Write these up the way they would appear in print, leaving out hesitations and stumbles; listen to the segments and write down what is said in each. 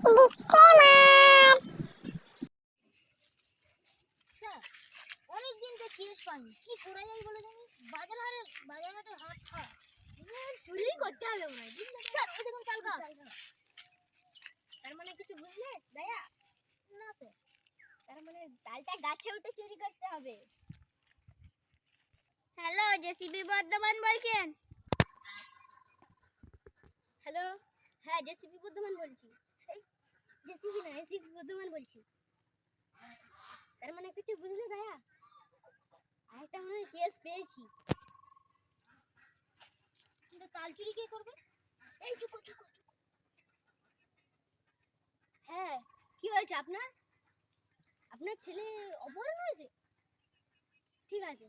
Disclaimer. Sir, অনেকদিন তো case পাইনি, কি করা যায় বলো জানি। বাজার হাটের হাট খারাপ, চুরি করতে হবে মনে হয়। স্যার ওই দেখুন চাল গাছ। তার মানে কিছু বুঝলে দয়া? না স্যার, তার মানে ডালটা গাছে উঠে চুরি করতে হবে। হ্যালো, জেসিবি বর্ধমান বলছেন? হ্যালো, হ্যাঁ জেসিবি বর্ধমান বলছি। জেসিবি না, এসিবি বর্ধমান বলছি। তার মানে কিছু বুঝলে দয়া? আরেকটা মনে হয় কেস পেয়েছি। কিন্তু তাল চুরি কে করবে? এই চুকো চুকো চুকো। হ্যাঁ, কি হয়েছে আপনার? আপনার ছেলে অপহরণ হয়েছে? ঠিক আছে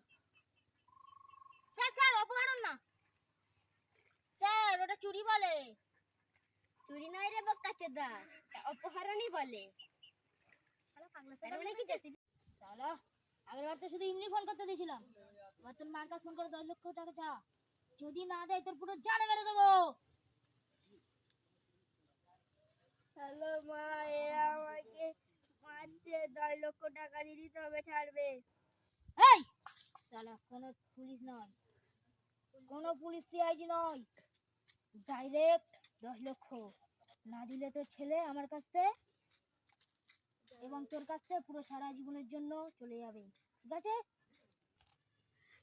স্যার। স্যার অপহরণ না স্যার, ওটা চুরি বলে। চুরি নয় রে বোকাচোদা, অপহরণই বলে। শালা পাগলা স্যার মানে কি জেসিবি? শালা আগেরবার তো শুধু এমনি ফোন করতে দিয়েছিলাম, এবার তোর মার কাছ ফোন করে 10 লক্ষ টাকা চা। যদি না দেয় তোর পুরো জানে মেরে দেবো। হ্যালো মা, এরা আমাকে মারছে, 10 লক্ষ টাকা দিলি তবে ছাড়বে। এই শালা কোনো পুলিশ নয়, কোনো পুলিশ সিআইডি নয়, ডাইরেক্ট 10 লক্ষ না দিলে তোর ছেলে আমার কাছ থেকে এবং তোর কাছ থেকে পুরো সারা জীবনের জন্য চলে যাবে, ঠিক আছে?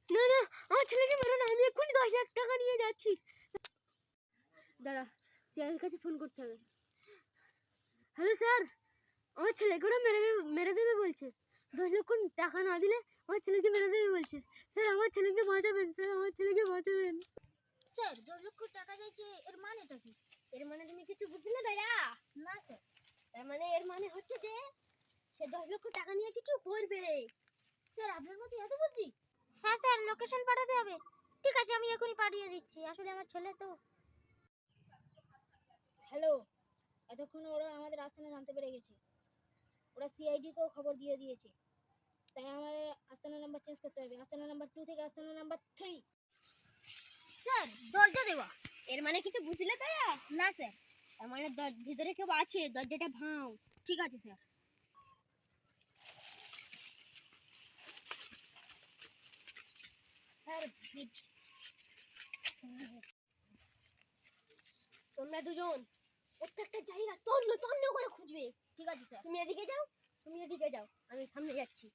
না না, আমার ছেলেকে মেরো না, আমি এক্ষুনি 10 লাখ টাকা নিয়ে যাচ্ছি। দাঁড়া, সিআইডির কাছে ফোন করতে হবে। হ্যালো স্যার, আমার ছেলেকে ওরা মেরে দেবে বলছে। 10 লক্ষ টাকা না দিলে আমার ছেলেকে মেরে দেবে বলছে। স্যার আমার ছেলেকে বাঁচাবেন, স্যার আমার ছেলেকে বাঁচাবেন। স্যার 10 লক্ষ টাকা চাইছে, এর মানেটা কি? এর মানে তুমি কিছু বুঝলে দয়া? না স্যার। তার মানে এর মানে হচ্ছে যে সে 10 লক্ষ টাকা নিয়ে কিছু করবে। স্যার আপনার মধ্যে এত বুদ্ধি? হ্যাঁ স্যার, লোকেশন পাঠাতে হবে। ঠিক আছে, আমি এখনই পাঠিয়ে দিচ্ছি। আসলে আমার ছেলে তো। হ্যালো, এতক্ষণ ওরা আমাদের আস্তানা জানতে পেরে গেছে। ওরা সিআইডিকেও খবর দিয়ে দিয়েছে, তাই আমাদের আস্তানা নাম্বার চেঞ্জ করতে হবে। আস্তানা নাম্বার 2 থেকে আস্তানা নাম্বার 3। স্যার দরজা দেওয়া, এর মানে কিছু বুঝলে তাই? না স্যার, তার মানে ভিতরে কেউ আছে, দরজাটা ভাঙ। ঠিক আছে স্যার। স্যার তোমরা দুজন প্রত্যেকটা জায়গা তন্ন তন্ন করে খুঁজবে, ঠিক আছে স্যার? তুমি এদিকে যাও, তুমি এদিকে যাও, আমি সামনে যাচ্ছি।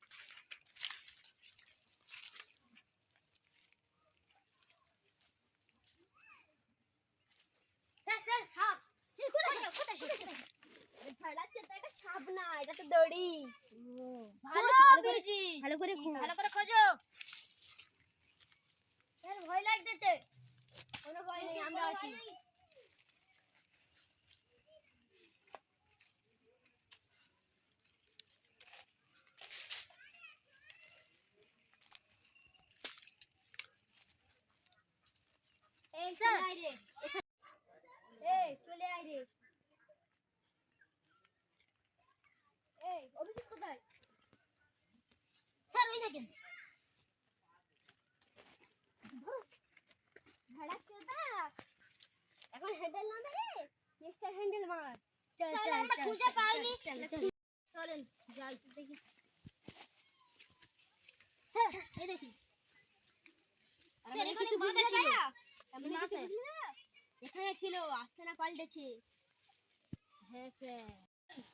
স্যার স্যার সাপ। সাপ না, এটা তো দড়ি। ভালো করে খোঁজো। স্যার ভয় লাগতেছে। কোনো ভয় নেই, আমরা আছি। এই স্যার, এই চলে আয় রে। এই অভিজিৎ কোথায়? স্যার ওই দেখেন। ভাড়া চোদা, এখন হ্যান্ডেল না ধরে নেক্সট হ্যান্ডেল মার। চল আমরা খুঁজে পাইনি। চলেন যাই দেখি। স্যার এই দেখি। স্যার এখানে বাঁধা ছিল। না স্যার, এখানে ছিল, আস্তানা পাল্টেছে। হ্যাঁ স্যার।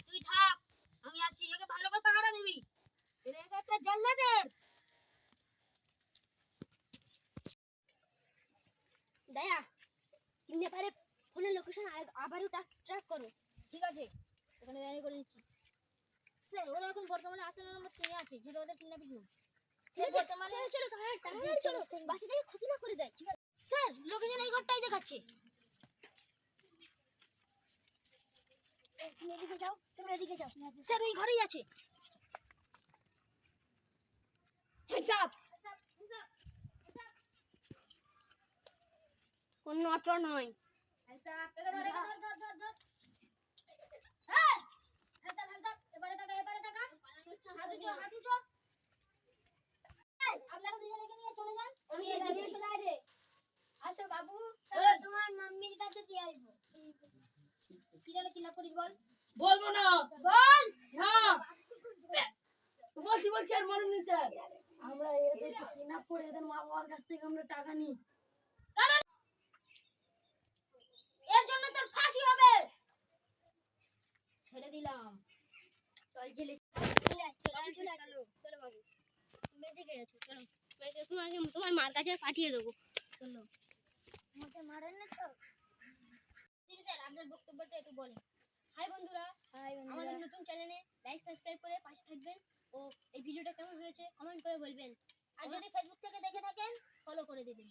তুই থাক, আমি আসছি, একে ভালো করে পাহারা দিবি। এর একটা জান্নাতের দয়া নেপালে ফোনের লোকেশন আবারও ট্র্যাক করো, ঠিক আছে? ওখানে দাঁড়িয়ে করে নিচ্ছি। স্যার ওরা এখন বর্তমানে আসানা নাম্বার 3 আছে, যেটা ওদের কিডন্যাপিং রুম। ঠিক আছে, চলো তাড়াতাড়ি চলো, বাচ্চাদের ক্ষতি না করে দেয়, ঠিক আছে? স্যার লোকেশন এই ঘরটাই দেখাচ্ছে। তুমি এদিকে যাও, স্যার ওই ঘরেই আছে। Heads up. কোন নচর নয়। হেডস আপ, ধর। এই হেডস আপ, এবারে টাকা হাত উঁচু। আপনারা দুজনকে নিয়ে চলে যান, আমি এদিকে চলে আয় রে। আসো বাবু, তোমার মাম্মির কাছে দিয়ে আসবো। কি জানো কিডন্যাপ করিস বল? বলবো না। বল। না বলছি আর মনে নেই স্যার। আমরা এদেরকে কিডন্যাপ করে এদের মা বাবার কাছ থেকে আমরা টাকা নিই। কারণ এর জন্য তোর ফাঁসি হবে। ছেড়ে দিলাম। চল জেলে চলো বাবু, তুমি জেগে আছো, চলো তোমাকে তোমার মার কাছে পাঠিয়ে দেবো। চলো। আমাকে মারেন না তো? স্যার আপনার বক্তব্যটা একটু বলেন। হাই বন্ধুরা, আমাদের নতুন চ্যানেলে লাইক সাবস্ক্রাইব করে পাশে থাকবেন ও এই ভিডিওটা কেমন হয়েছে কমেন্ট করে বলবেন। আর যদি ফেসবুক থেকে দেখে থাকেন ফলো করে দেবেন।